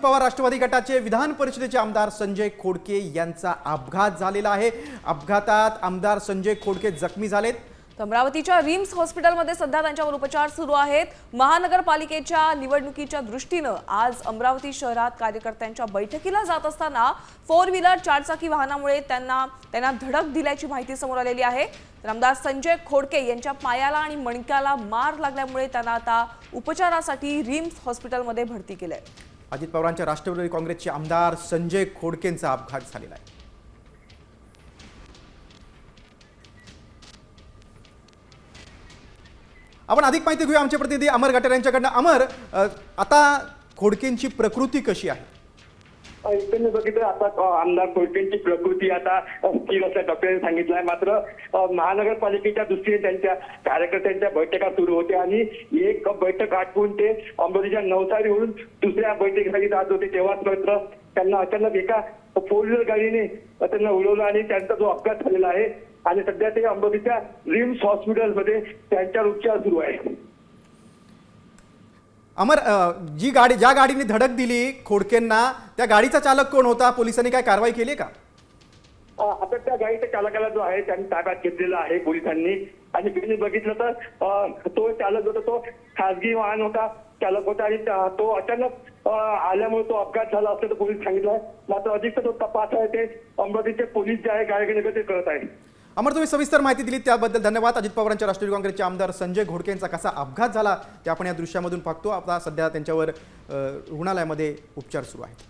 पवार राष्ट्रवादी गटाचे विधान परिषदेचे आमदार संजय खोडके यांचा अपघात झालेला आहे। अपघातात आमदार संजय खोडके जखमी झालेत। अमरावतीच्या रिम्स हॉस्पिटलमध्ये सध्या त्यांच्यावर उपचार सुरू आहेत। महानगरपालिकेच्या निवडणुकीच्या दृष्टीने आज अमरावती शहरात कार्यकर्त्यांच्या बैठकीला जात असताना 4 व्हीलर 4 चाकी वाहनामुळे त्यांना धडक दिल्याची माहिती समोर आलेली आहे। तर आमदार संजय खोडके यांच्या पायाला आणि मणक्याला मार लागल्यामुळे त्यांना आता उपचारासाठी रिम्स हॉस्पिटलमध्ये भरती केले आहे। अजित पवारांच्या राष्ट्रवादी काँग्रेसचे आमदार संजय खोडकेंचा अपघात झालेला आहे। आपण अधिक माहिती घेऊया आमचे प्रतिनिधी अमर गटर यांच्याकडून। अमर, आता खोडकेंची प्रकृती कशी आहे? इथे बघितलं आता आमदार खोडकेंची प्रकृती आता स्थिर असल्याचं डॉक्टरांनी सांगितलं आहे। मात्र महानगरपालिकेच्या दृष्टीने त्यांच्या कार्यकर्त्यांच्या बैठका सुरू होते आणि एक बैठक आटपून ते अमरावतीच्या नवसारीवरून दुसऱ्या बैठकीसाठी जात होते, तेव्हाच मात्र त्यांना अचानक एका 4 व्हीलर गाडीने त्यांना उडवलं आणि त्यांचा जो अपघात झालेला आहे आणि सध्या ते अमरावतीच्या रिम्स हॉस्पिटलमध्ये त्यांच्यावर उपचार सुरू आहे। अमर, ज्या गाडीने धडक दिली खोडकेंना, त्या गाडीचा चालक कोण होता? पोलिसांनी काय कारवाई केली का? आता त्या गाडीच्या चालकाला जो आहे त्यांनी ताब्यात घेतलेला आहे पोलिसांनी आणि तुम्ही बघितलं तर तो चालक होता, तो खासगी वाहन होता चालक होता आणि तो अचानक आल्यामुळे तो अपघात झाला असं पोलीस सांगितलं आहे। मात्र अधिक तो तपास आहे ते अमरावतीचे पोलीस जे आहे गाडीनगर ते करत आहे। अमर, तुम्ही सविस्तर माहिती दिली त्याबद्दल धन्यवाद। अजित पवारांच्या राष्ट्रवादी काँग्रेसचे आमदार संजय खोडके यांचा कसा अपघात झाला ते आपण या दृश्यामधून पाहतो। आता सध्या त्यांच्यावर रुग्णालयामध्ये उपचार सुरू आहेत।